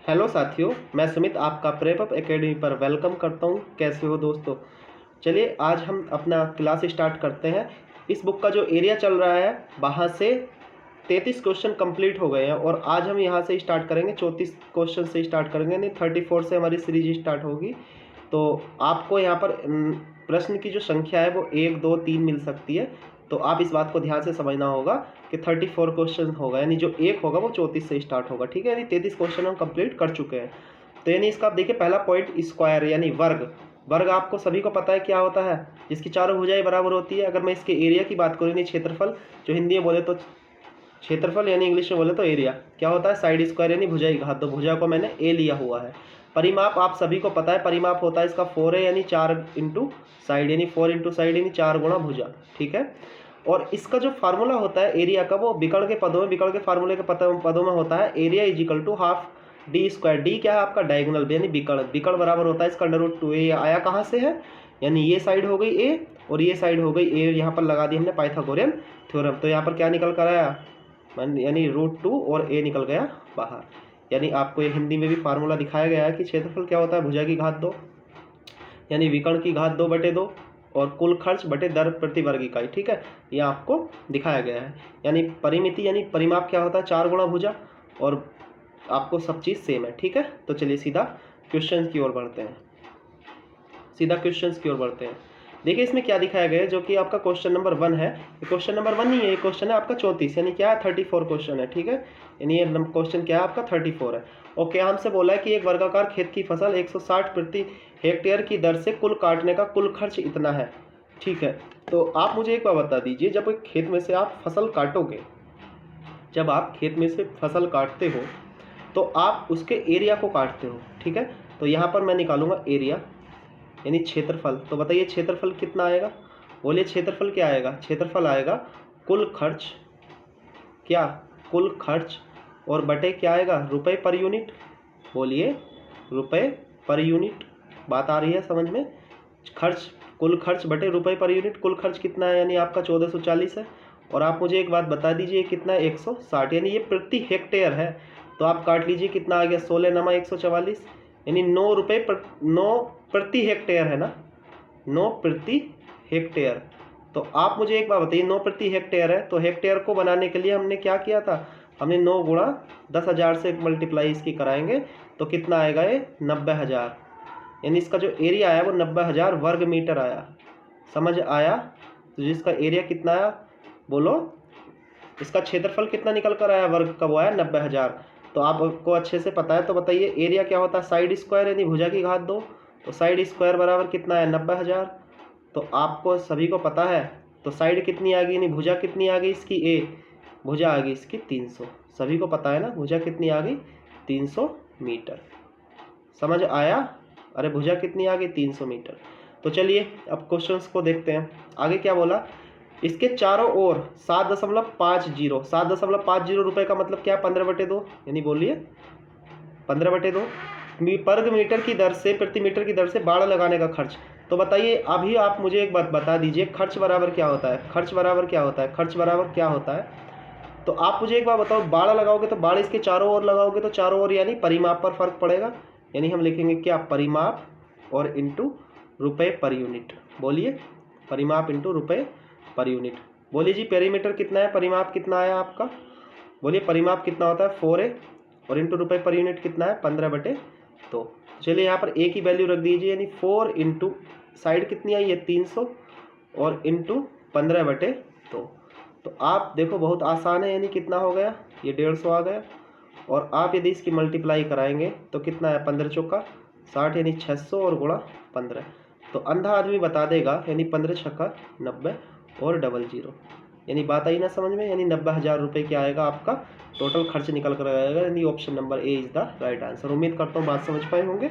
Hello साथियों, मैं सुमित आपका प्रेपअप एकेडमी पर वेलकम करता हूँ। कैसे हो दोस्तों? चलिए आज हम अपना क्लास स्टार्ट करते हैं। इस बुक का जो एरिया चल रहा है वहाँ से 33 क्वेश्चन कंप्लीट हो गए हैं और आज हम यहाँ से स्टार्ट करेंगे 34 क्वेश्चन से स्टार्ट करेंगे, नहीं 34 से हमारी सीरीज स्टार्ट होगी। तो आपको यहाँ पर प्रश्न की जो संख्या है वो 1, 2, 3 मिल सकती है। तो आप इस बात को ध्यान से समझना होगा कि 34 क्वेश्चन होगा, यानी जो एक होगा वो 34 से स्टार्ट होगा। ठीक है, यानी 33 क्वेश्चन हम कंप्लीट कर चुके हैं। तो यानी इसका आप देखिए, पहला पॉइंट स्क्वायर यानी वर्ग। वर्ग आपको सभी को पता है क्या होता है, जिसकी चारों भुजाएं बराबर होती है। अगर मैं इसके एरिया की बात करूँ, यानी क्षेत्रफल, जो हिंदी में बोले तो क्षेत्रफल यानी इंग्लिश में बोले तो एरिया, क्या होता है साइड स्क्वायर यानी भुजाई घात। तो भुजा को मैंने ए लिया हुआ है। परिमाप आप सभी को पता है, परिमाप होता है इसका 4 है यानी 4 इंटू साइड, यानी 4 इंटू साइड यानी 4 गुणा भुजा। ठीक है, और इसका जो फार्मूला होता है एरिया का, वो विकर्ण के पदों में, विकर्ण के फार्मूले के पदों में होता है area is equal to half D square. D क्या है आपका डायगोनल यानी विकर्ण, विकर्ण बराबर होता है इसका √2। ये आया कहाँ से है, यानी ये साइड हो गई ए और ये साइड हो गई ए। यहाँ पर लगा दी हमने पाइथागोरियन थ्योरम। तो यहाँ पर क्या निकल कर आया, यानी √2 और ए निकल गया बाहर। यानी आपको ये हिंदी में भी फार्मूला दिखाया गया है कि क्षेत्रफल क्या होता है भुजा की घात 2 यानी विकर्ण की घात 2/2 और कुल खर्च बटे दर प्रति वर्ग इकाई। ठीक है, ये आपको दिखाया गया है। यानी परिमिति यानी परिमाप क्या होता है 4 गुणा भुजा, और आपको सब चीज़ सेम है। ठीक है, तो चलिए सीधा क्वेश्चन की ओर बढ़ते हैं। देखिए इसमें क्या दिखाया गया है, जो कि आपका क्वेश्चन नंबर 1 है। ये क्वेश्चन नंबर 1 नहीं है, ये क्वेश्चन है आपका 34, यानी क्या है 34 क्वेश्चन है। ठीक है, यानी ये क्वेश्चन क्या है आपका 34 है। और क्या हमसे बोला है कि एक वर्गाकार खेत की फसल 160 प्रति हेक्टेयर की दर से कुल काटने का कुल खर्च इतना है। ठीक है, तो आप मुझे एक बार बता दीजिए, जब एक खेत में से आप फसल काटोगे, जब आप खेत में से फसल काटते हो तो आप उसके एरिया को काटते हो। ठीक है, तो यहाँ पर मैं निकालूंगा एरिया यानी क्षेत्रफल। तो बताइए क्षेत्रफल कितना आएगा, बोलिए क्षेत्रफल क्या आएगा, क्षेत्रफल आएगा कुल खर्च, क्या कुल खर्च, और बटे क्या आएगा रुपए पर यूनिट। बोलिए रुपए पर यूनिट, बात आ रही है समझ में। खर्च कुल खर्च बटे रुपए पर यूनिट। कुल खर्च कितना है, यानी आपका 1440 है। और आप मुझे एक बात बता दीजिए कितना है 160, यानी ये प्रति हेक्टेयर है। तो आप काट लीजिए कितना आ गया 16 नमा 144, यानी 9 रुपये 9 प्रति हेक्टेयर है ना, 9 प्रति हेक्टेयर। तो आप मुझे एक बात बताइए, 9 प्रति हेक्टेयर है तो हेक्टेयर को बनाने के लिए हमने क्या किया था, हमने 9 गुणा 10,000 से मल्टीप्लाई इसकी कराएंगे तो कितना आएगा ये 90,000, यानी इसका जो एरिया आया वो 90,000 वर्ग मीटर आया। समझ आया? तो जिसका एरिया कितना आया बोलो, इसका क्षेत्रफल कितना निकल कर आया वर्ग का, वो आया 90,000। तो आपको अच्छे से पता है, तो बताइए एरिया क्या होता है साइड स्क्वायर यानी भुजा की घात 2। तो साइड स्क्वायर बराबर कितना है 90,000। तो आपको सभी को पता है, तो साइड कितनी आ गई, यानी भुजा कितनी आ गई इसकी ए, भुजा आ गई इसकी 300। सभी को पता है ना भुजा कितनी आ गई 300 मीटर। समझ आया? अरे भुजा कितनी आ गई 300 मीटर। तो चलिए अब क्वेश्चंस को देखते हैं। आगे क्या बोला, इसके चारों ओर 7.50 रुपये का मतलब क्या, 15/2, यानी बोलिए 15/2 वर्ग मीटर की दर से, प्रति मीटर की दर से बाड़ लगाने का खर्च। तो बताइए अभी आप मुझे एक बात बता दीजिए, खर्च बराबर क्या होता है, खर्च बराबर क्या होता है, खर्च बराबर क्या होता है। तो आप मुझे एक बात बताओ, बाड़ लगाओगे तो बाड़ इसके चारों ओर लगाओगे तो चारों ओर यानी परिमाप पर फर्क पड़ेगा, यानी हम लिखेंगे क्या परिमाप और इंटू रुपये पर यूनिट। बोलिए परिमाप इंटू रुपये पर यूनिट। बोलिए जी पेरीमीटर कितना है, परिमाप कितना आया आपका, बोलिए परिमाप कितना होता है 4a और इंटू रुपये पर यूनिट कितना है 15/2। चलिए यहाँ पर a की वैल्यू रख दीजिए, यानी 4 इंटू साइड कितनी आई है 300 और इंटू 15/2। तो आप देखो बहुत आसान है, यानी कितना हो गया ये 150 आ गया। और आप यदि इसकी मल्टीप्लाई कराएंगे तो कितना है 15 चौका 60, यानी 600 और गुणा 15। तो अंधा आदमी बता देगा, यानी 15 छक्का 90 और 00, यानी बात आई ना समझ में। यानी 90,000 रुपये क्या आएगा आपका टोटल खर्च निकल कर आएगा, यानी option number A is the right answer. उम्मीद करता हूँ बात समझ पाए होंगे।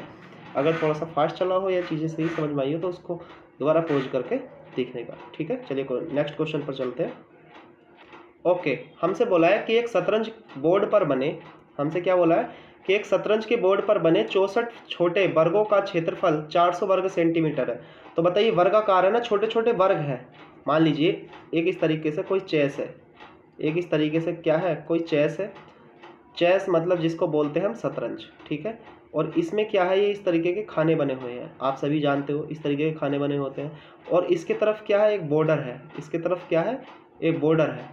अगर थोड़ा सा फास्ट चला हो या चीज़ें सही समझ में आई हो तो उसको दोबारा पॉज करके देखने का। ठीक है, चलिए नेक्स्ट क्वेश्चन पर चलते हैं। ओके, हमसे बोला है कि एक शतरंज बोर्ड पर बने, हमसे क्या बोला है कि एक शतरंज के बोर्ड पर बने 64 छोटे वर्गों का क्षेत्रफल 400 वर्ग सेंटीमीटर है। तो बताइए वर्गाकार है ना, छोटे छोटे वर्ग हैं। मान लीजिए एक इस तरीके से कोई चेस है, एक इस तरीके से क्या है कोई चेस है, चेस मतलब जिसको बोलते हैं हम शतरंज, ठीक है। और इसमें क्या है, ये इस तरीके के खाने बने हुए हैं, आप सभी जानते हो इस तरीके के खाने बने होते हैं। और इसके तरफ क्या है, एक बॉर्डर है, इसके तरफ क्या है, एक बॉर्डर है।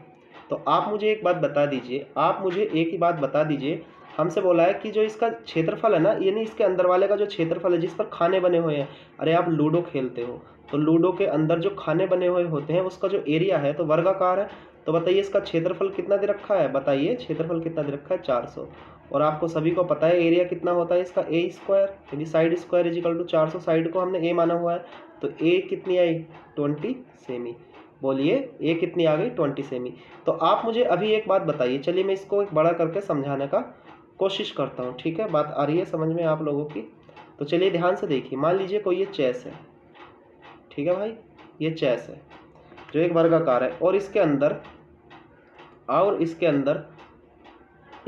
तो आप मुझे एक बात बता दीजिए, आप मुझे एक ही बात बता दीजिए, हमसे बोला है कि जो इसका क्षेत्रफल है ना, यानी इसके अंदर वाले का जो क्षेत्रफल है जिस पर खाने बने हुए हैं, अरे आप लूडो खेलते हो तो लूडो के अंदर जो खाने बने हुए होते हैं उसका जो एरिया है तो वर्गाकार है। तो बताइए इसका क्षेत्रफल कितना दे रखा है, बताइए क्षेत्रफल कितना दे रखा है, 400। और आपको सभी को पता है एरिया कितना होता है इसका, ए स्क्वायर, यानी side square is equal to 400, side को हमने ए माना हुआ है। तो ए कितनी आई, 20 सेमी। बोलिए ए कितनी आ गई, 20 सेमी। तो आप मुझे अभी एक बात बताइए, चलिए मैं इसको एक बड़ा करके समझाने का कोशिश करता हूँ, ठीक है। बात आ रही है समझ में आप लोगों की? तो चलिए ध्यान से देखिए, मान लीजिए कोई ये चेस है, ठीक है भाई, ये चेस है जो एक वर्गाकार है, और इसके अंदर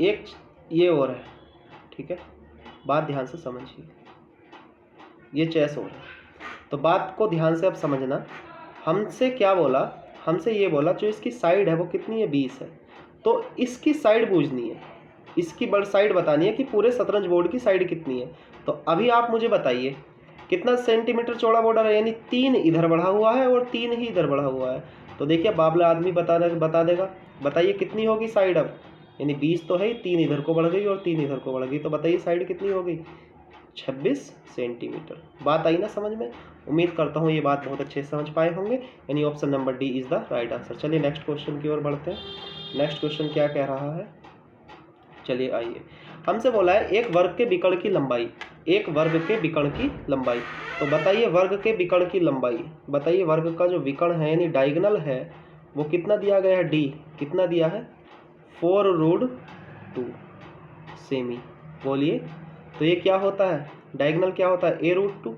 एक ये और है, ठीक है। बात ध्यान से समझिए, ये चेस और है, तो बात को ध्यान से अब समझना। हमसे क्या बोला, हमसे ये बोला जो इसकी साइड है वो कितनी है, 20 है। तो इसकी साइड बूझनी है, इसकी बड़ साइड बतानी है कि पूरे शतरंज बोर्ड की साइड कितनी है। तो अभी आप मुझे बताइए कितना सेंटीमीटर चौड़ा बॉर्डर है, यानी 3 इधर बढ़ा हुआ है और 3 ही इधर बढ़ा हुआ है। तो देखिए बाबला आदमी बता देगा, बताइए कितनी होगी साइड अब, यानी 20 तो है ही, 3 इधर को बढ़ गई और 3 इधर को बढ़ गई, तो बताइए साइड कितनी होगी, 26 सेंटीमीटर। बात आई ना समझ में? उम्मीद करता हूँ ये बात बहुत अच्छे से समझ पाए होंगे, यानी option number D is the right answer. चलिए नेक्स्ट क्वेश्चन की ओर बढ़ते हैं। नेक्स्ट क्वेश्चन क्या कह रहा है, चलिए आइए। हमसे बोला है एक वर्ग के विकर्ण की लंबाई, एक वर्ग के विकर्ण की लंबाई। तो बताइए वर्ग के विकर्ण की लंबाई, बताइए वर्ग का जो विकर्ण है यानी डायगोनल है वो कितना दिया गया है, डी कितना दिया है, 4√2 सेमी। बोलिए तो ये क्या होता है, डायगोनल क्या होता है, a√2।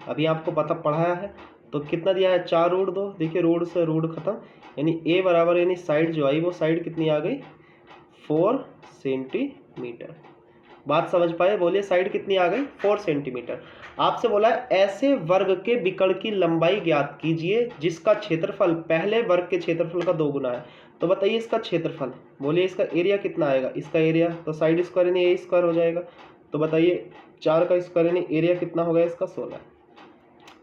अभी आपको पता पढ़ाया है, तो कितना दिया है, 4√2। देखिए रूट से रूट खत्म, यानी ए बराबर, यानी साइड जो आई वो साइड कितनी आ गई, 4 सेंटीमीटर। बात समझ पाए? बोलिए साइड कितनी आ गई, 4 सेंटीमीटर। आपसे बोला है ऐसे वर्ग के विकर्ण की लंबाई ज्ञात कीजिए जिसका क्षेत्रफल पहले वर्ग के क्षेत्रफल का 2 गुना है। तो बताइए इसका क्षेत्रफल, बोलिए इसका एरिया कितना आएगा, इसका एरिया तो साइड स्क्वायर यानी ए स्क्वायर हो जाएगा। तो बताइए 4 का स्क्वायर यानी एरिया कितना होगा इसका, 16,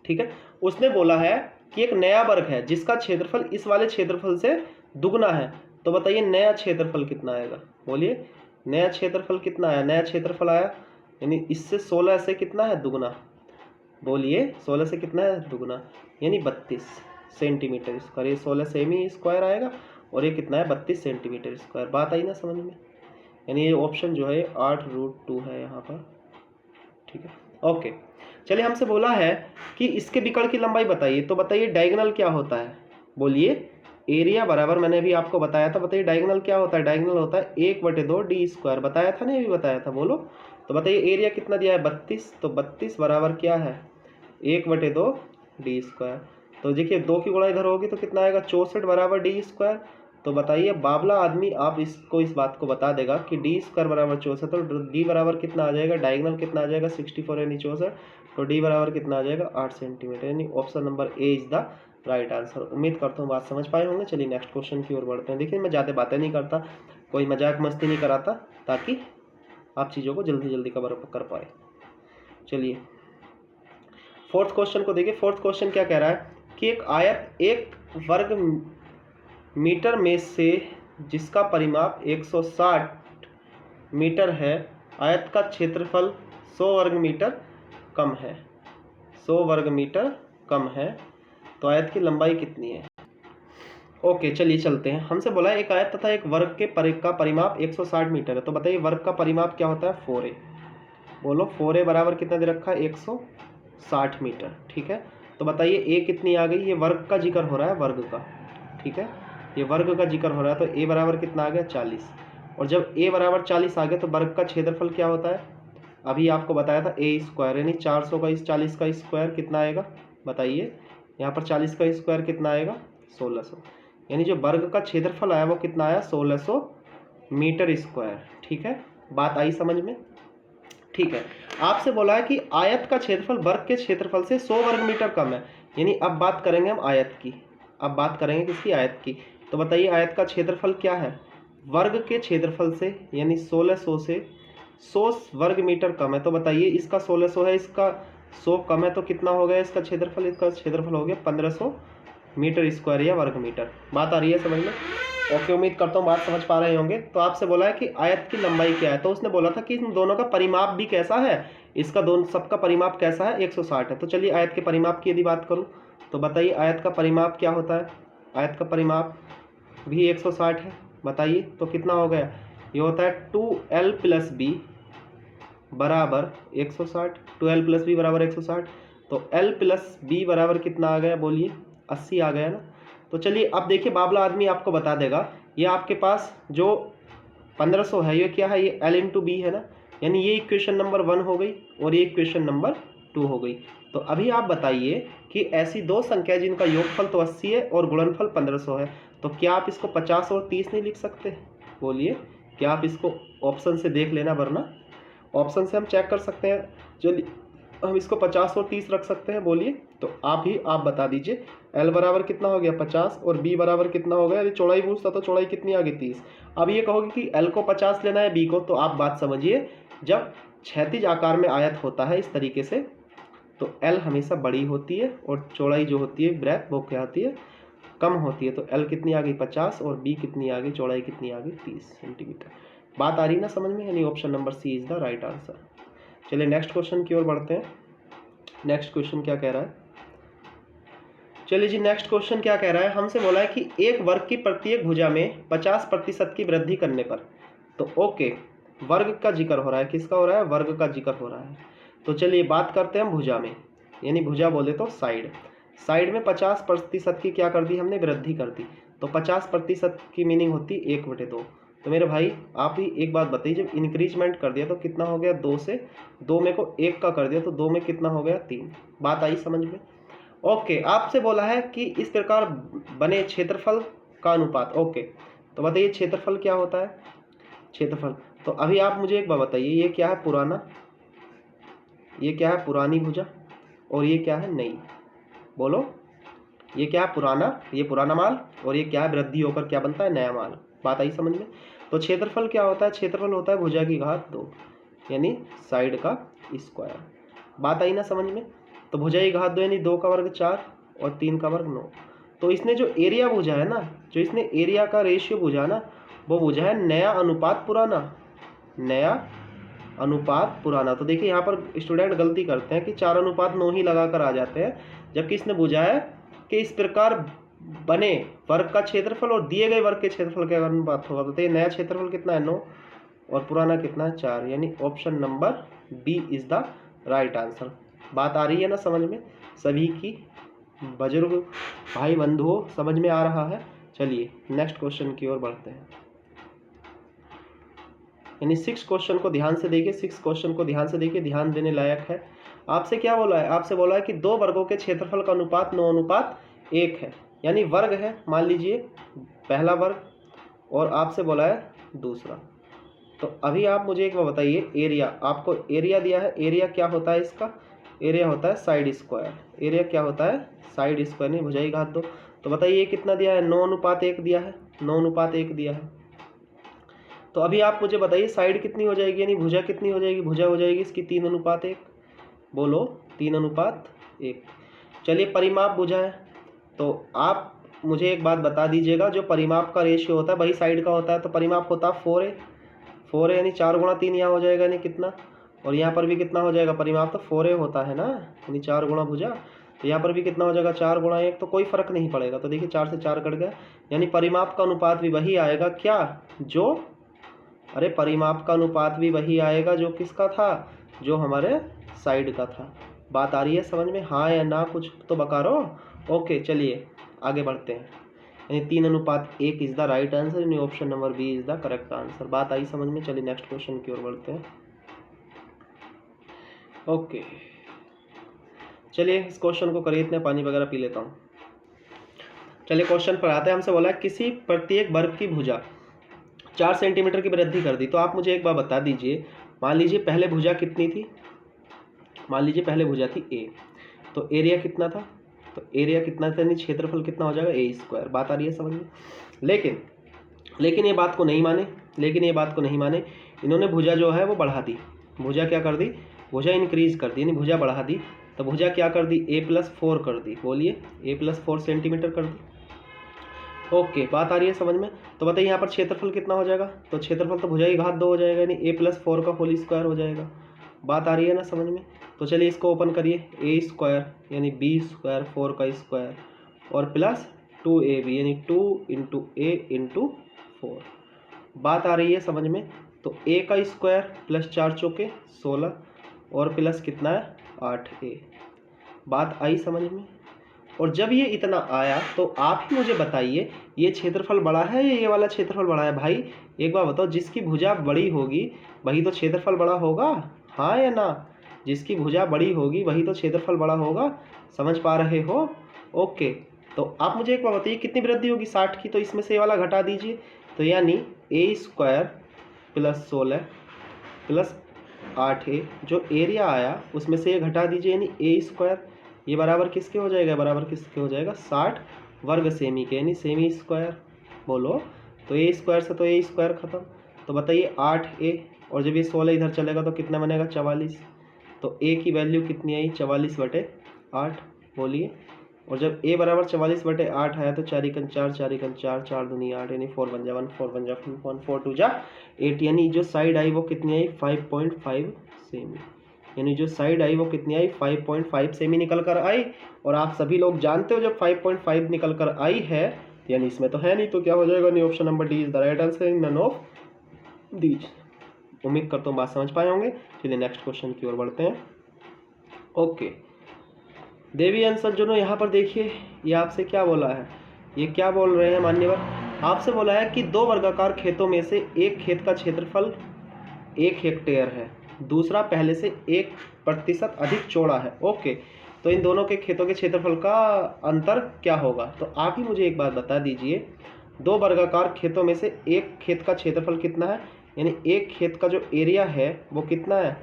ठीक है। उसने बोला है कि एक नया वर्ग है जिसका क्षेत्रफल इस वाले क्षेत्रफल से दुगना है। तो बताइए नया क्षेत्रफल कितना आएगा, बोलिए नया क्षेत्रफल कितना आया, नया क्षेत्रफल आया यानी इससे 16 से कितना है दुगना, बोलिए 16 से कितना है दुगना, यानी 32 सेंटीमीटर स्क्वायर। ये 16 सेमी स्क्वायर आएगा और ये कितना है 32 सेंटीमीटर स्क्वायर। बात आई ना समझ में? यानी ये ऑप्शन जो है 8√2 है यहाँ पर, ठीक है। ओके चलिए हमसे बोला है कि इसके विकर्ण की लंबाई बताइए। तो बताइए डायगोनल क्या होता है, बोलिए एरिया बराबर, मैंने अभी आपको बताया था, बताइए डायगोनल क्या होता है, डायगोनल होता है 1/2 डी स्क्वायर, बताया था ना, ये भी बताया था, बोलो। तो बताइए एरिया कितना दिया है 32, तो 32 बराबर क्या है 1/2 डी स्क्वायर। तो देखिए 2 की गुणा इधर होगी तो कितना आएगा 64 बराबर डी स्क्वायर। तो बताइए बाबला आदमी आप इसको इस बात को बता देगा कि डी स्क्वायर बराबर 64, तो डी बराबर कितना आ जाएगा, डायगोनल कितना आ जाएगा 64 यानी 64, तो डी बराबर कितना आ जाएगा 8 सेंटीमीटर, यानी option number A is the right answer. उम्मीद करता हूँ बात समझ पाए होंगे। चलिए नेक्स्ट क्वेश्चन की ओर बढ़ते हैं। देखिए मैं ज़्यादा बातें नहीं करता, कोई मजाक मस्ती नहीं कराता, ताकि आप चीज़ों को जल्दी जल्दी कवर कर पाए। चलिए फोर्थ क्वेश्चन को देखिए। फोर्थ क्वेश्चन क्या कह रहा है कि एक आयत एक वर्ग मीटर में से जिसका परिमाप 160 मीटर है, आयत का क्षेत्रफल 100 वर्ग मीटर कम है, 100 वर्ग मीटर कम है, तो आयत की लंबाई कितनी है। ओके चलिए चलते हैं। हमसे बोला है एक आयत तथा एक वर्ग के का परिमाप 160 मीटर है। तो बताइए वर्ग का परिमाप क्या होता है, 4a। बोलो 4a बराबर कितना दे रखा है 160 मीटर, ठीक है। तो बताइए a कितनी आ गई, ये वर्ग का जिक्र हो रहा है, वर्ग का, ठीक है, ये वर्ग का जिक्र हो रहा है। तो a बराबर कितना आ गया 40, और जब a बराबर 40 आ गया तो वर्ग का क्षेत्रफल क्या होता है, अभी आपको बताया था a स्क्वायर, यानी 400 का 40 का स्क्वायर कितना आएगा, बताइए यहाँ पर 40 का स्क्वायर कितना आएगा 1600, यानी जो वर्ग का क्षेत्रफल आया वो कितना आया 1600 मीटर स्क्वायर, ठीक है। बात आई समझ में? ठीक है। आपसे बोला है कि आयत का क्षेत्रफल वर्ग के क्षेत्रफल से 100 वर्ग मीटर कम है, यानी अब बात करेंगे हम आयत की, अब बात करेंगे किसकी, आयत की। तो बताइए आयत का क्षेत्रफल क्या है, वर्ग के क्षेत्रफल से यानी 1600 से 100 वर्ग मीटर कम है। तो बताइए इसका 1600 है, इसका 100 कम है, तो कितना हो गया इसका क्षेत्रफल? इसका क्षेत्रफल हो गया 1500 मीटर स्क्वायर या वर्ग मीटर। बात आ रही है समझ में? ओके, उम्मीद करता हूँ बात समझ पा रहे होंगे। तो आपसे बोला है कि आयत की लंबाई क्या है, तो उसने बोला था कि इन दोनों का परिमाप भी कैसा है, इसका दोनों सबका परिमाप कैसा है, 160 है। तो चलिए आयत के परिमाप की यदि बात करूँ तो बताइए आयत का परिमाप क्या होता है? आयत का परिमाप भी 160 है। बताइए तो कितना हो गया? ये होता है 2l + b बराबर 160, 2l + b बराबर 160। तो l + b बराबर कितना आ गया बोलिए? 80 आ गया ना। तो चलिए अब देखिए बाबला आदमी आपको बता देगा, ये आपके पास जो 1500 है ये क्या है? ये l × b है ना, यानी ये इक्वेशन नंबर 1 हो गई और ये इक्वेशन नंबर 2 हो गई। तो अभी आप बताइए कि ऐसी दो संख्या जिनका योगफल तो 80 है और गुणनफल 1500 है, तो क्या आप इसको 50 और 30 नहीं लिख सकते? बोलिए, क्या आप इसको ऑप्शन से देख लेना, वरना ऑप्शन से हम चेक कर सकते हैं। चलिए हम इसको 50 और 30 रख सकते हैं। बोलिए तो आप बता दीजिए l बराबर कितना हो गया 50 और b बराबर कितना हो गया? यदि चौड़ाई पूछता तो चौड़ाई कितनी आ गई 30। अब ये कहोगे कि l को 50 लेना है b को, तो आप बात समझिए, जब क्षैतिज आकार में आयत होता है इस तरीके से तो l हमेशा बड़ी होती है और चौड़ाई जो होती है ब्रेथ वो क्या होती है? कम होती है। तो l कितनी आ गई 50 और b कितनी आ गई? चौड़ाई कितनी आ गई? 30 सेंटीमीटर। बात आ रही ना समझ में? यानी option number C is the right answer. चलिए नेक्स्ट क्वेश्चन की ओर बढ़ते हैं। नेक्स्ट क्वेश्चन क्या कह रहा है? चलिए जी, नेक्स्ट क्वेश्चन क्या कह रहा है? हमसे बोला है कि एक वर्ग की प्रत्येक भुजा में 50% की वृद्धि करने पर, तो ओके, वर्ग का जिक्र हो रहा है। किसका हो रहा है? वर्ग का जिक्र हो रहा है। तो चलिए बात करते हैं भुजा में, यानी भुजा बोले तो साइड। साइड में 50% की क्या कर दी हमने? वृद्धि कर दी। तो 50% की मीनिंग होती है 1/2। तो मेरे भाई आप ही एक बात बताइए, जब इंक्रीजमेंट कर दिया तो कितना हो गया? 2 से 2 में को 1 का कर दिया तो 2 में कितना हो गया? 3। बात आई समझ में? ओके, आपसे बोला है कि इस प्रकार बने क्षेत्रफल का अनुपात। ओके, तो बताइए क्षेत्रफल क्या होता है? क्षेत्रफल, तो अभी आप मुझे एक बात बताइए, ये क्या है? पुराना, ये क्या है? पुरानी भुजा, और ये क्या है? नई। बोलो, ये क्या है? पुराना, ये पुराना माल, और ये क्या है? वृद्धि होकर क्या बनता है? नया माल। बात आई समझ में? तो क्षेत्रफल क्या होता है? क्षेत्रफल होता है भुजा की घात 2, यानी साइड का स्क्वायर। बात आई ना समझ में? तो भुजा की घात 2 यानी 2 का वर्ग 4 और 3 का वर्ग 9। तो इसने जो एरिया भुजा है ना, जो इसने एरिया का रेशियो भुजा ना, वो भुजा है नया अनुपात पुराना। नया अनुपात पुराना। तो देखिए यहाँ पर स्टूडेंट गलती करते हैं कि 4:9 ही लगाकर आ जाते हैं, जबकि इसने बुझा है कि इस प्रकार बने वर्ग का क्षेत्रफल और दिए गए वर्ग के क्षेत्रफल के अनुपात होगा। बताइए नया क्षेत्रफल कितना है? 9 और पुराना कितना है? 4, यानी option number B is the right answer. बात आ रही है ना समझ में? सभी की बुजुर्ग भाई बंधुओं समझ में आ रहा है? चलिए नेक्स्ट क्वेश्चन की ओर बढ़ते हैं। यानी 6 क्वेश्चन को ध्यान से देखिए, 6 क्वेश्चन को ध्यान से देखिए, ध्यान देने लायक है। आपसे क्या बोला है? आपसे बोला है कि दो वर्गों के क्षेत्रफल का अनुपात 9:1 है, यानी वर्ग है, मान लीजिए पहला वर्ग, और आपसे बोला है दूसरा। तो अभी आप मुझे एक बात बताइए, एरिया, आपको एरिया दिया है, एरिया क्या होता है इसका? एरिया होता है साइड स्क्वायर। एरिया क्या होता है? साइड स्क्वायर, नहीं भुजाई घात 2। तो बताइए ये कितना दिया है? 9:1 दिया है, 9:1 दिया है। तो अभी आप मुझे बताइए साइड कितनी हो जाएगी, यानी भुजा कितनी हो जाएगी? भुजा हो जाएगी इसकी 3:1। बोलो 3:1। चलिए परिमाप भुजा है, तो आप मुझे एक बात बता दीजिएगा, जो परिमाप का रेशियो होता है वही साइड का होता है, तो परिमाप होता है 4a, यानी 4 × 3 यहाँ हो जाएगा, यानी कितना? और यहाँ पर भी कितना हो जाएगा? परिमाप तो 4a होता है ना, यानी 4 गुणा भुजा। तो यहाँ पर भी कितना हो जाएगा? 4 × 1, तो कोई फर्क नहीं पड़ेगा। तो देखिए 4 से 4 कट गया, यानी परिमाप का अनुपात भी वही आएगा क्या? जो अरे परिमाप का अनुपात भी वही आएगा जो किसका था? जो हमारे साइड का था। बात आ रही है समझ में? हाँ या ना, कुछ तो बकारो। ओके चलिए आगे बढ़ते हैं। यानी 3:1 इज द राइट आंसर, यानी option number B is the correct answer. बात आई समझ में? चलिए नेक्स्ट क्वेश्चन की ओर बढ़ते हैं। ओके चलिए इस क्वेश्चन को करिए, इतने पानी वगैरह पी लेता हूँ। चलिए क्वेश्चन पर आते हैं। हमसे बोला है किसी प्रत्येक वर्ग की भुजा 4 सेंटीमीटर की वृद्धि कर दी। तो आप मुझे एक बार बता दीजिए, मान लीजिए पहले भुजा कितनी थी? मान लीजिए पहले भुजा थी ए, तो एरिया कितना था? तो एरिया कितना था, यानी क्षेत्रफल कितना हो जाएगा? a²। बात आ रही है समझ में? लेकिन लेकिन ये बात को नहीं माने, इन्होंने भुजा जो है वो बढ़ा दी। भुजा क्या कर दी, भुजा इंक्रीज कर दी, यानी भुजा बढ़ा दी। तो भुजा क्या कर दी, a+4 कर दी। बोलिए, a+4 सेंटीमीटर कर दी। ओके, बात आ रही है समझ में। तो बताइए यहाँ पर क्षेत्रफल कितना हो जाएगा, तो क्षेत्रफल तो भुजा की घात 2 हो जाएगा, यानी a+4 का होल स्क्वायर हो जाएगा। बात आ रही है ना समझ में। तो चलिए इसको ओपन करिए, a स्क्वायर यानी b स्क्वायर 4 का स्क्वायर और प्लस 2ab यानी 2 × a × 4। बात आ रही है समझ में। तो a का स्क्वायर प्लस 4 चौके 16 और प्लस कितना है 8a। बात आई समझ में। और जब ये इतना आया तो आप ही मुझे बताइए, ये क्षेत्रफल बड़ा है या ये वाला क्षेत्रफल बड़ा है। भाई एक बार बताओ, जिसकी भुजा बड़ी होगी वही तो क्षेत्रफल बड़ा होगा, हाँ या ना। जिसकी भुजा बड़ी होगी वही तो क्षेत्रफल बड़ा होगा। समझ पा रहे हो। ओके, तो आप मुझे एक बार बताइए कितनी वृद्धि होगी 60 की, तो इसमें से ये वाला घटा दीजिए। तो यानी a square plus 16 plus 8a, जो एरिया आया उसमें से ये घटा दीजिए, यानी a स्क्वायर ये बराबर किसके हो जाएगा, बराबर किसके हो जाएगा 60 वर्ग सेमी के, यानी सेमी स्क्वायर। बोलो, तो a स्क्वायर से तो a स्क्वायर खत्म। तो बताइए 8a, और जब ये 16 इधर चलेगा तो कितना बनेगा 44। तो a की वैल्यू कितनी आई 44/8। बोलिए, और जब a बराबर 44/8 आया तो 4 × 4 4 × 4 4 दूनी 8, यानी 4 बन जा 1 4 बन जा 1 4 2 जा 8, यानी जो साइड आई वो कितनी आई 5.5 सेमी। यानी जो साइड आई वो कितनी आई 5.5 सेमी निकल कर आई। और आप सभी लोग जानते हो जब 5.5 निकल कर आई है यानी इसमें तो है नहीं, तो क्या हो जाएगा, नहीं option number D is the right answer in none of these. उम्मीद करता हूँ बात समझ पाए होंगे। चलिए नेक्स्ट क्वेश्चन की ओर बढ़ते हैं। ओके, देवी आंसर जो यहाँ पर देखिए, ये आपसे क्या बोला है, ये क्या बोल रहे हैं मान्यवर, आपसे बोला है कि 2 वर्गाकार खेतों में से एक खेत का क्षेत्रफल 1 हेक्टेयर है, दूसरा पहले से 1% अधिक चौड़ा है। ओके, तो इन दोनों के खेतों के क्षेत्रफल का अंतर क्या होगा। तो आप ही मुझे एक बात बता दीजिए, 2 वर्गाकार खेतों में से एक खेत का क्षेत्रफल कितना है, यानी एक खेत का जो एरिया है वो कितना है,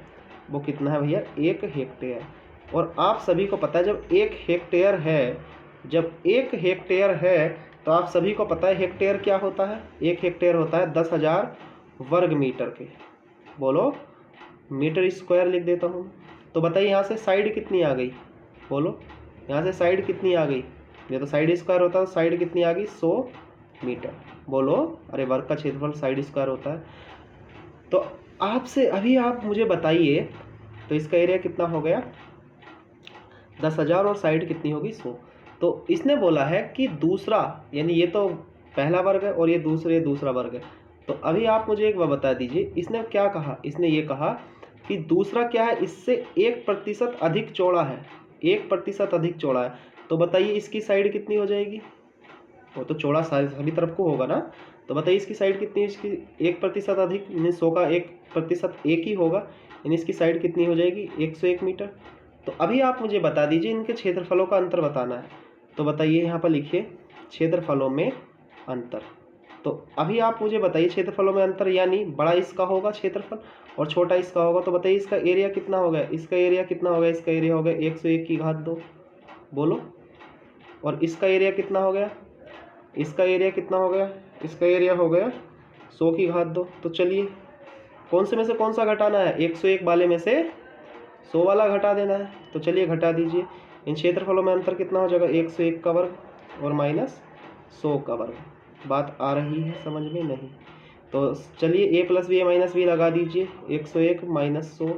वो कितना है भैया 1 हेक्टेयर। और आप सभी को पता है जब 1 हेक्टेयर है, जब 1 हेक्टेयर है तो आप सभी को पता है हेक्टेयर क्या होता है, 1 हेक्टेयर होता है 10,000 वर्ग मीटर के। बोलो, मीटर स्क्वायर लिख देता हूँ। तो बताइए यहाँ से साइड कितनी आ गई, बोलो यहाँ से साइड कितनी आ गई, ये तो साइड स्क्वायर होता है, साइड कितनी आ गई 100 मीटर। बोलो, अरे वर्ग का क्षेत्रफल साइड स्क्वायर होता है। तो आपसे अभी आप मुझे बताइए, तो इसका एरिया कितना हो गया 10,000 और साइड कितनी होगी 100। तो इसने बोला है कि दूसरा, यानी ये तो पहला वर्ग है और ये दूसरा वर्ग है। तो अभी आप मुझे एक बार बता दीजिए, इसने क्या कहा, इसने ये कहा कि दूसरा क्या है, इससे 1% अधिक चौड़ा है, 1% अधिक चौड़ा है। तो बताइए इसकी साइड कितनी हो जाएगी, वो तो चौड़ा सभी तरफ को होगा ना। तो बताइए इसकी साइड कितनी है, इसकी 1% अधिक, यानी 100 का 1% एक ही होगा, यानी इसकी साइड कितनी हो जाएगी 101 मीटर। तो अभी आप मुझे बता दीजिए इनके क्षेत्रफलों का अंतर बताना है। तो बताइए यहाँ पर लिखिए क्षेत्रफलों में अंतर। तो अभी आप मुझे बताइए क्षेत्रफलों में अंतर, यानी बड़ा इसका होगा क्षेत्रफल और छोटा इसका होगा। तो बताइए इसका एरिया कितना हो गया, इसका एरिया कितना हो गया, इसका एरिया हो गया 101 की घात 2। बोलो, और इसका एरिया कितना हो गया, इसका एरिया कितना हो गया, इसका एरिया हो गया 100 की घात 2। तो चलिए कौन से में से कौन सा घटाना है, 101 वाले में से 100 वाला घटा देना है। तो चलिए घटा दीजिए। इन क्षेत्रफलों में अंतर कितना हो जाएगा 101 का वर्ग और माइनस 100 का वर्ग। बात आ रही है समझ में, नहीं तो चलिए a + b - b लगा दीजिए, 101 - 100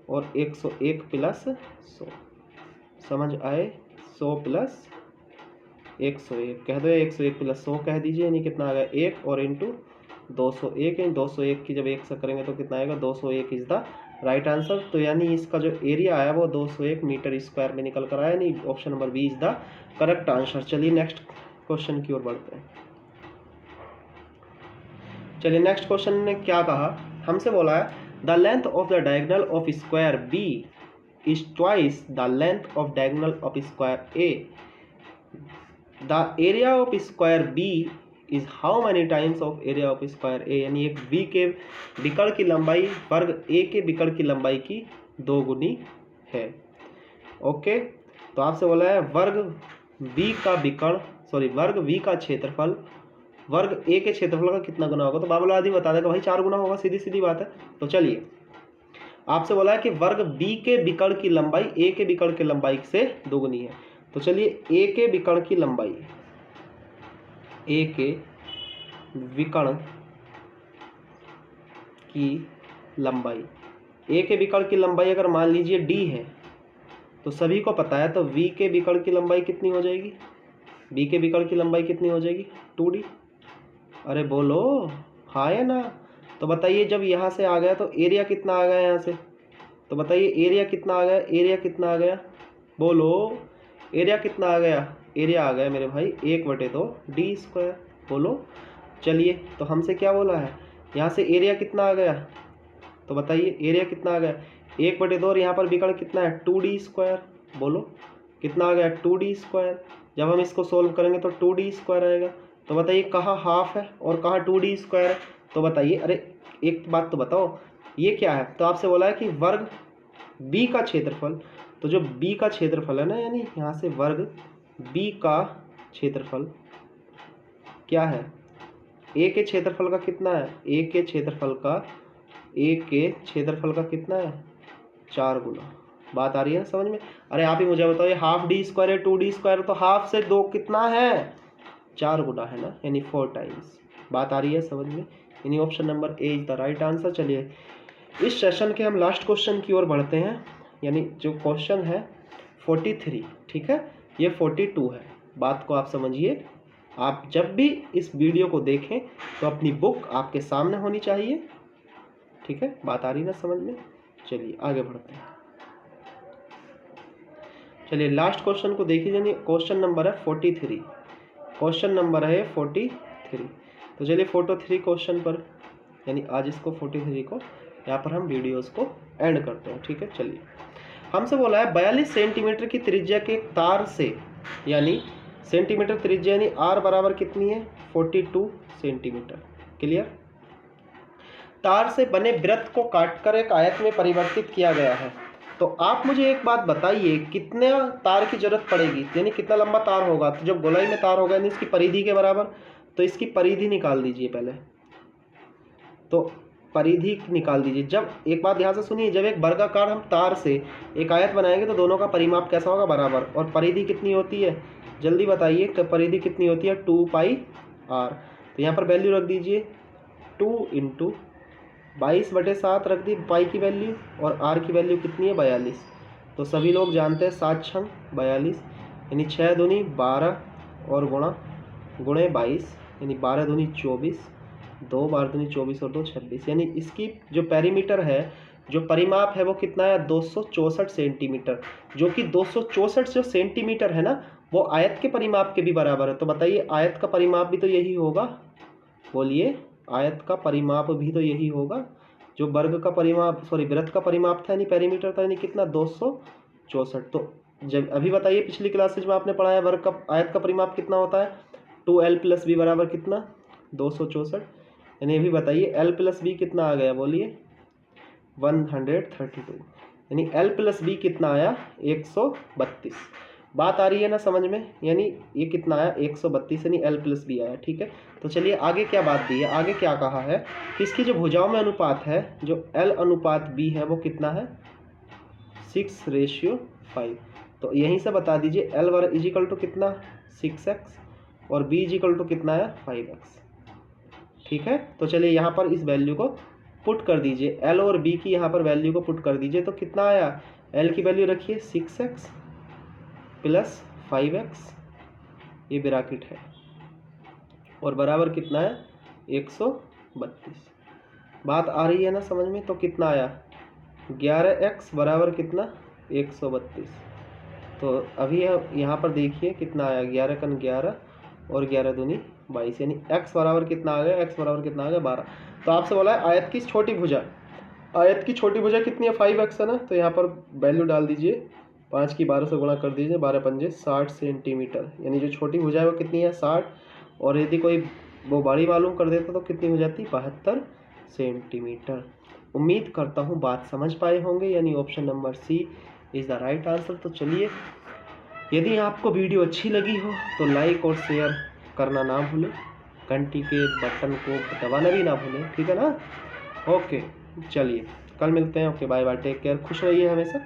और 101 + 100। समझ आए, 100 + 101 कह दो, 101 + 100 कह दीजिए, यानी कितना आ गया 1 और इंटू 201, यानी 201 की जब 1 से करेंगे तो कितना आएगा 201 इज द राइट आंसर। तो यानी इसका जो एरिया आया वो 201 मीटर स्क्वायर में निकल कर आया, यानी option number B is the correct answer. चलिए नेक्स्ट क्वेश्चन की ओर बढ़ते हैं। चलिए नेक्स्ट क्वेश्चन ने क्या कहा, हमसे बोला है the length of the diagonal of square B is twice the length of diagonal of square A. The area of square B is how many times of area of square A, यानी एक B के विकर्ण की लंबाई वर्ग ए के विकर्ण की लंबाई की 2 गुनी है। ओके, तो आपसे बोला है वर्ग बी का विकर्ण, वर्ग बी का क्षेत्रफल वर्ग ए के क्षेत्रफल का कितना गुना होगा? तो बाबूलाल आदि बता देगा भाई 4 गुना होगा, सीधी सीधी बात है। तो चलिए आपसे बोला है कि वर्ग बी के विकर्ण की लंबाई ए के विकर्ण की लंबाई से दोगुनी है। तो चलिए ए के विकर्ण की लंबाई, ए के विकर्ण की लंबाई, ए के विकर्ण की लंबाई अगर मान लीजिए डी है तो सभी को पता है, तो वी के विकर्ण की लंबाई कितनी हो जाएगी? बी के विकर्ण की लंबाई कितनी हो जाएगी? 2d। अरे बोलो हाँ या ना? तो बताइए जब यहाँ से आ गया तो एरिया कितना आ गया यहाँ से? तो बताइए एरिया कितना आ गया? एरिया कितना आ गया? बोलो एरिया कितना आ गया? एरिया आ गया मेरे भाई 1/2 डी स्क्वायर। बोलो चलिए, तो हमसे क्या बोला है? यहाँ से एरिया कितना आ गया? तो बताइए एरिया कितना आ गया? 1/2 और यहाँ पर विकर्ण कितना है? 2d square. बोलो कितना आ गया? 2d square. जब हम इसको सोल्व करेंगे तो 2d स्क्वायर आएगा। तो बताइए कहाँ हाफ है और कहाँ 2d स्क्वायर है? तो बताइए, अरे एक बात तो बताओ ये क्या है? तो आपसे बोला है कि वर्ग b का क्षेत्रफल, तो जो b का क्षेत्रफल है ना, यानी यहाँ से वर्ग b का क्षेत्रफल क्या है? a के क्षेत्रफल का कितना है? a के क्षेत्रफल का कितना है? 4 गुना। बात आ रही है समझ में? अरे आप ही मुझे बताओ, ये हाफ डी स्क्वायर है 2d स्क्वायर, तो हाफ से 2 कितना है? 4 गुना है ना, यानी 4 टाइम्स। बात आ रही है समझ में? यानी option number A is the right answer. चलिए इस सेशन के हम लास्ट क्वेश्चन की ओर बढ़ते हैं, यानी जो क्वेश्चन है 43, ठीक है, ये 42 है। बात को आप समझिए, आप जब भी इस वीडियो को देखें तो अपनी बुक आपके सामने होनी चाहिए, ठीक है? बात आ रही ना समझ में? चलिए आगे बढ़ते हैं। चलिए लास्ट क्वेश्चन को देखिए, यानी क्वेश्चन नंबर है 43, क्वेश्चन नंबर है 43। तो चलिए 43 क्वेश्चन पर, यानी आज इसको 43 को यहाँ पर हम वीडियोस को एंड करते हैं, ठीक है? चलिए हमसे बोला है 42 सेंटीमीटर की त्रिज्या के तार से, यानी सेंटीमीटर त्रिज्या, यानी आर बराबर कितनी है? 42 सेंटीमीटर। क्लियर? तार से बने वृत्त को काटकर एक आयत में परिवर्तित किया गया है। तो आप मुझे एक बात बताइए, कितने तार की जरूरत पड़ेगी? यानी कितना लंबा तार होगा? तो जब गोलाई में तार होगा यानी इसकी परिधि के बराबर, तो इसकी परिधि निकाल दीजिए पहले। तो परिधि निकाल दीजिए। जब एक बात ध्यान से सुनिए, जब एक वर्गाकार हम तार से एक आयत बनाएंगे तो दोनों का परिमाप कैसा होगा? बराबर। और परिधि कितनी होती है? जल्दी बताइए कि परिधि कितनी होती है? 2πr। तो यहाँ पर वैल्यू रख दीजिए 2 × 22/7 रख दी पाई की वैल्यू, और आर की वैल्यू कितनी है? 42। तो सभी लोग जानते हैं 7 छंग 42, यानी 6 दूनी 12 और गुणे 22, यानी 12 दूनी 24, 2 12 दूनी 24 और 2 26, यानी इसकी जो पेरीमीटर है, जो परिमाप है वो कितना है? 264 सेंटीमीटर, जो कि 264 जो सेंटीमीटर है ना, वो आयत के परिमाप के भी बराबर है। तो बताइए आयत का परिमाप भी तो यही होगा। बोलिए आयत का परिमाप भी तो यही होगा। जो वर्ग का परिमाप, सॉरी वृत्त का परिमाप था, यानी पेरीमीटर था, यानी कितना? 264। तो जब अभी बताइए पिछली क्लासेज में आपने पढ़ा है वर्ग का, आयत का परिमाप कितना होता है? 2l + b बराबर कितना? 264। यानी अभी बताइए l + b कितना आ गया? बोलिए 132, यानी l + b कितना आया? 132। बात आ रही है ना समझ में? यानी ये कितना आया? 132, यानी l + b आया, ठीक है? तो चलिए आगे क्या बात दी है? आगे क्या कहा है कि इसकी जो भुजाओं में अनुपात है, जो l अनुपात b है, वो कितना है? 6:5। तो यहीं से बता दीजिए l = कितना? 6x, और b = कितना है? 5x, ठीक है? तो चलिए यहाँ पर इस वैल्यू को पुट कर दीजिए, l और b की यहाँ पर वैल्यू को पुट कर दीजिए। तो कितना आया? l की वैल्यू रखिए 6x + 5x, ये ब्रैकेट है, और बराबर कितना है? 132। बात आ रही है ना समझ में? तो कितना आया? 11x बराबर कितना? 132। तो अभी यहाँ पर देखिए कितना आया? 11 × 11 और 11 दूनी 22, यानी x बराबर कितना आ गया? x बराबर कितना आ गया? 12। तो आपसे बोला है आयत की छोटी भुजा, आयत की छोटी भुजा कितनी है? 5x है ना? तो यहाँ पर वैल्यू डाल दीजिए, 5 की 12 से गुणा कर दीजिए, 12 पंजे 60 सेंटीमीटर, यानी जो छोटी भुजा है वो कितनी है? 60। और यदि कोई वो बड़ी मालूम कर देता तो कितनी हो जाती? 72 सेंटीमीटर। उम्मीद करता हूँ बात समझ पाए होंगे, यानी option number C is the right answer. तो चलिए, यदि आपको वीडियो अच्छी लगी हो तो लाइक और शेयर करना ना भूलें। घंटी के बटन को दबाना भी ना भूलें, ठीक है ना। ओके चलिए कल मिलते हैं। Okay bye bye, take care, खुश रहिए हमेशा।